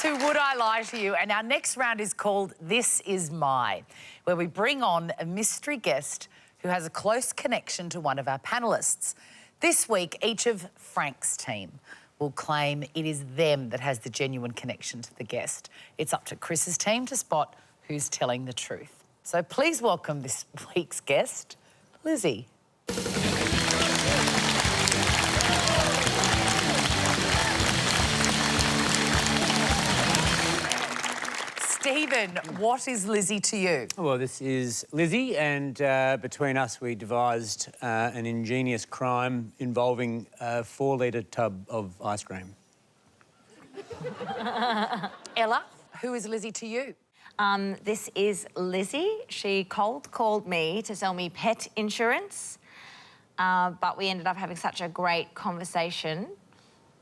to Would I Lie to You? And our next round is called This Is My, where we bring on a mystery guest who has a close connection to one of our panellists. This week, each of Frank's team will claim it is them that has the genuine connection to the guest. It's up to Chris's team to spot who's telling the truth. So please welcome this week's guest, Lizzie. Stephen, what is Lizzie to you? Well, this is Lizzie, and between us we devised an ingenious crime involving a 4-litre tub of ice cream. Ella, who is Lizzie to you? This is Lizzie. She cold called me to sell me pet insurance, but we ended up having such a great conversation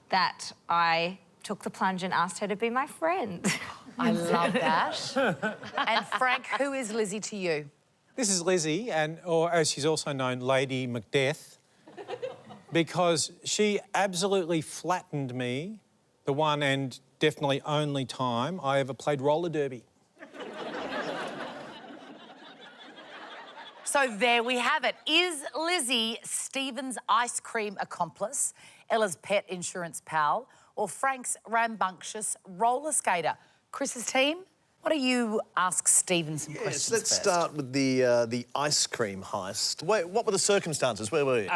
that I took the plunge and asked her to be my friend. I love that. And Frank, who is Lizzie to you? This is Lizzie, or as she's also known, Lady Macbeth, because she absolutely flattened me the one and definitely only time I ever played roller derby. So there we have it. Is Lizzie Stephen's ice cream accomplice, Ella's pet insurance pal, or Frank's rambunctious roller skater? Chris's team, what do you ask Stephen some questions Let's first? start with the ice cream heist. Wait, what were the circumstances? Where were you?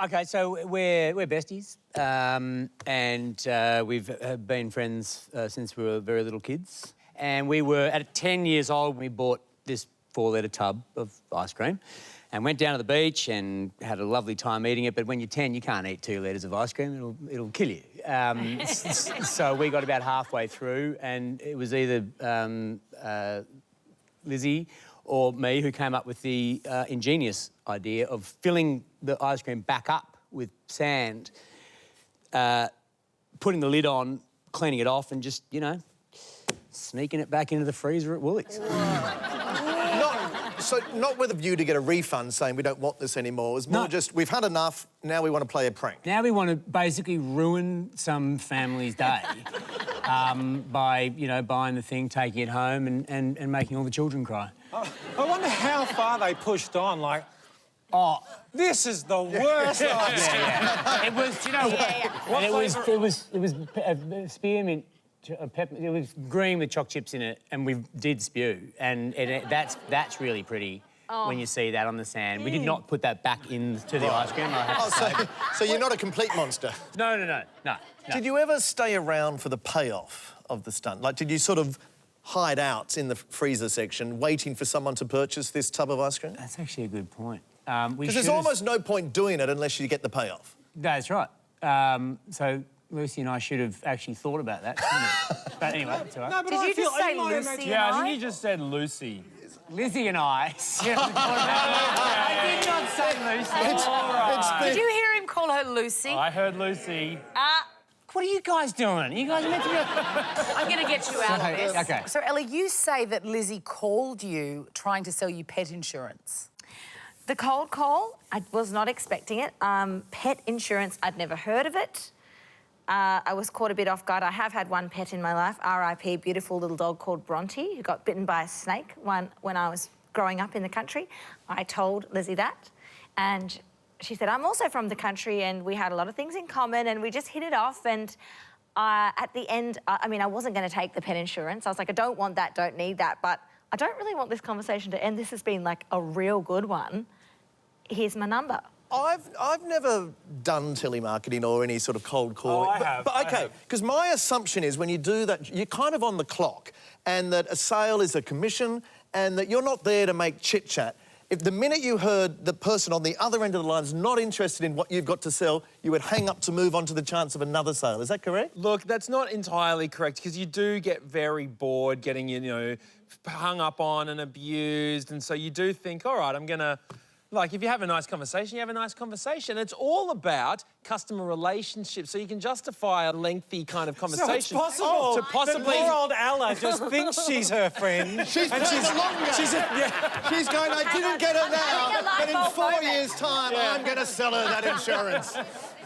OK, so we're besties, and we've been friends since we were very little kids. And we were, at 10 years old, we bought this 4-litre tub of ice cream and went down to the beach and had a lovely time eating it. But when you're 10, you can't eat 2 litres of ice cream. It'll kill you. So we got about halfway through, and it was either Lizzie or me who came up with the ingenious idea of filling the ice cream back up with sand, putting the lid on, cleaning it off, and just, you know, sneaking it back into the freezer at Woolies. Not with a view to get a refund saying we don't want this anymore. It was more just, we've had enough, now we want to play a prank. Now we want to basically ruin some family's day by, you know, buying the thing, taking it home and making all the children cry. I wonder how far they pushed on, like, oh, this is the worst ice cream. Yeah. It was, you know, Yeah. and it was spearmint. It was green with choc chips in it, and we did spew, and that's really pretty when you see that on the sand. We did not put that back into the ice cream. I have to say. So you're not a complete monster? No. Did you ever stay around for the payoff of the stunt? Like, did you sort of hide out in the freezer section waiting for someone to purchase this tub of ice cream? That's actually a good point. Because there's almost no point doing it unless you get the payoff. That's right. So Lucy and I should have actually thought about that. But anyway, it's all right. No, but Did you just say Lucy and I think you just said Lucy. Lizzie and I. I did not say Lucy. Did you hear him call her Lucy? I heard Lucy. What are you guys doing? You guys are meant to be... I'm going to get you out of this. OK. So, Ella, you say that Lizzie called you trying to sell you pet insurance. The cold call, I was not expecting it. Pet insurance, I'd never heard of it. I was caught a bit off guard. I have had one pet in my life, R.I.P., beautiful little dog called Bronte, who got bitten by a snake when I was growing up in the country. I told Lizzie that, and she said, I'm also from the country, and we had a lot of things in common, and we just hit it off, and at the end, I mean, I wasn't going to take the pet insurance. I was like, I don't want that, don't need that, but I don't really want this conversation to end. This has been, like, a real good one. Here's my number. I've never done telemarketing or any sort of cold calling. Oh, I have. But OK, because my assumption is when you do that, you're kind of on the clock, and that a sale is a commission, and that you're not there to make chit-chat. If the minute you heard the person on the other end of the line's not interested in what you've got to sell, you would hang up to move on to the chance of another sale. Is that correct? Look, that's not entirely correct, because you do get very bored getting, you know, hung up on and abused, and so you do think, all right, I'm going to... Like, if you have a nice conversation, you have a nice conversation. It's all about customer relationships, so you can justify a lengthy kind of conversation. So it's possible to possibly... that poor old Ella just thinks she's her friend. She's going, I didn't get her now, but in 4 years' time, I'm going to sell her that insurance.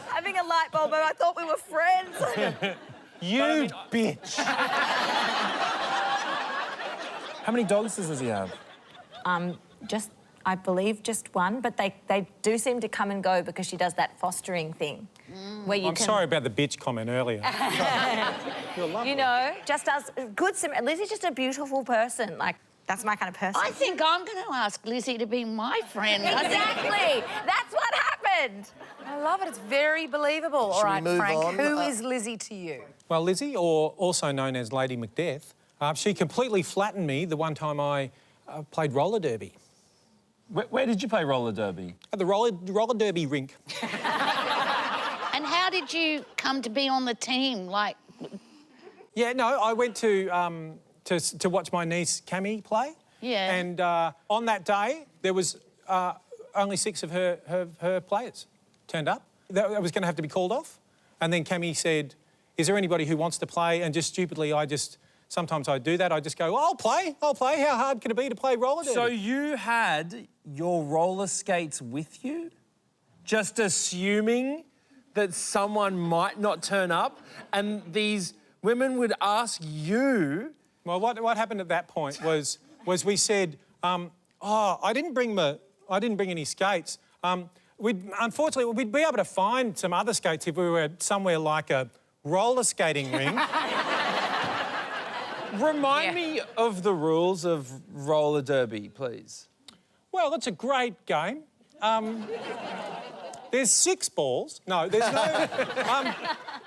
Having a light bulb, I thought we were friends. You bitch. How many dogs does he have? Just, I believe, just one, but they do seem to come and go because she does that fostering thing. Where you I'm sorry about the bitch comment earlier. You know, just does good... Lizzie's just a beautiful person. Like, that's my kind of person. I think I'm going to ask Lizzie to be my friend. Exactly. That's what happened. I love it. It's very believable. All we right, move Frank, on? who is Lizzie to you? Well, Lizzie, or also known as Lady Macbeth, she completely flattened me the one time I played roller derby. Where did you play roller derby? At the roller derby rink. And how did you come to be on the team? Like, Yeah, no, I went to watch my niece Cammy play. Yeah. And on that day, there was only 6 of her players turned up. That was going to have to be called off. And then Cammy said, is there anybody who wants to play? And just stupidly, sometimes I do that. I just go, I'll play. How hard can it be to play roller derby? So you had your roller skates with you? Just assuming that someone might not turn up, and these women would ask you... Well, what happened at that point was we said, I didn't bring any skates. Unfortunately, we'd be able to find some other skates if we were somewhere like a roller skating rink. Remind me of the rules of roller derby, please. Well, it's a great game. There's 6 balls. No, there's no...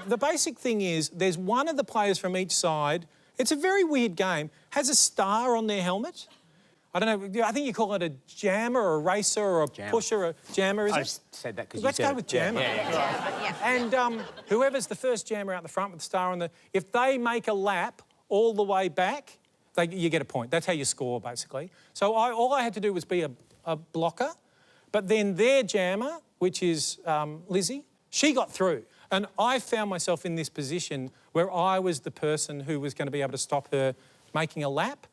the basic thing is there's one of the players from each side. It's a very weird game. Has a star on their helmet. I don't know, I think you call it a jammer or a racer or a pusher or a jammer, is it? I just said that because you Let's said go it. with jammer. Yeah. And whoever's the first jammer out the front with the star on the... If they make a lap all the way back, you get a point. That's how you score, basically. So all I had to do was be a blocker, but then their jammer, which is Lizzie, she got through. And I found myself in this position where I was the person who was going to be able to stop her making a lap.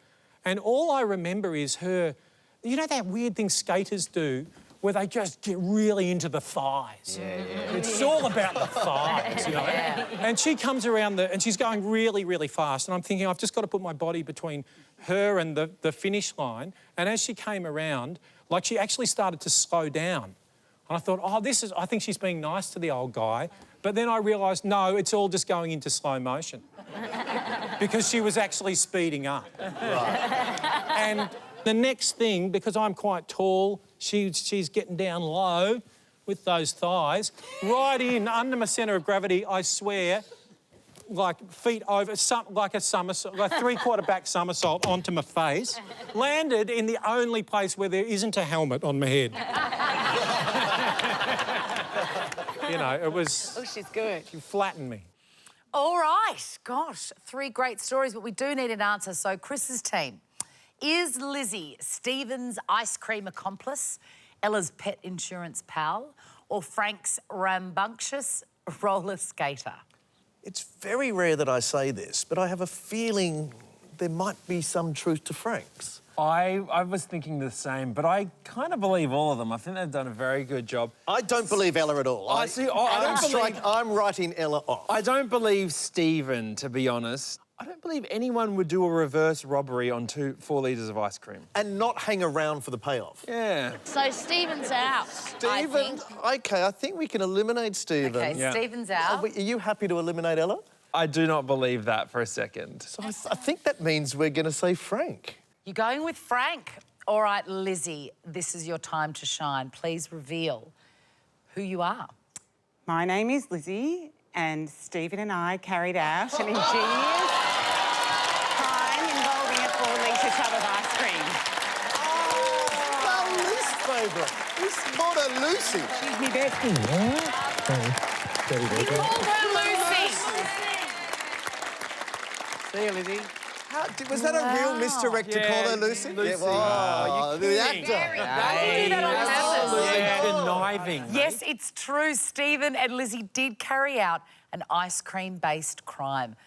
And all I remember is her... You know that weird thing skaters do where they just get really into the thighs? Yeah. It's all about the thighs, you know? And she comes around and she's going really, really fast. And I'm thinking, I've just got to put my body between her and the finish line. And as she came around, like, she actually started to slow down. And I thought, I think she's being nice to the old guy. But then I realised, no, it's all just going into slow motion. Because she was actually speeding up. Right. And the next thing, because I'm quite tall, she's getting down low with those thighs, right in, under my centre of gravity, I swear, like feet over, like a somersault, like 3/4 back somersault onto my face, landed in the only place where there isn't a helmet on my head. You know, it was... Oh, she's good. She flattened me. All right. Gosh, 3 great stories, but we do need an answer. So, Chris's team. Is Lizzie Stephen's ice cream accomplice, Ella's pet insurance pal, or Frank's rambunctious roller skater? It's very rare that I say this, but I have a feeling there might be some truth to Frank's. I was thinking the same, but I kind of believe all of them. I think they've done a very good job. I don't believe Ella at all. I'm writing Ella off. I don't believe Stephen, to be honest. I don't believe anyone would do a reverse robbery on 4 litres of ice cream. And not hang around for the payoff. Yeah. so Stephen's out, I think. OK, I think we can eliminate Stephen. OK, Yeah. Stephen's out. Are you happy to eliminate Ella? I do not believe that for a second. So I think that means we're going to say Frank. You're going with Frank. All right, Lizzie, this is your time to shine. Please reveal who you are. My name is Lizzie, and Stephen and I carried out an ingenious crime involving a 4-litre tub of ice cream. Oh, our least favourite. He's called her Lucy. She's me bestie, yeah? You called her Lucy. See you, Lizzie. Was that a real misdirect to call her Lucy? Lucy. Yeah, well, the actor. You do that on purpose. Absolutely conniving. Yes, it's true. Stephen and Lizzie did carry out an ice cream-based crime.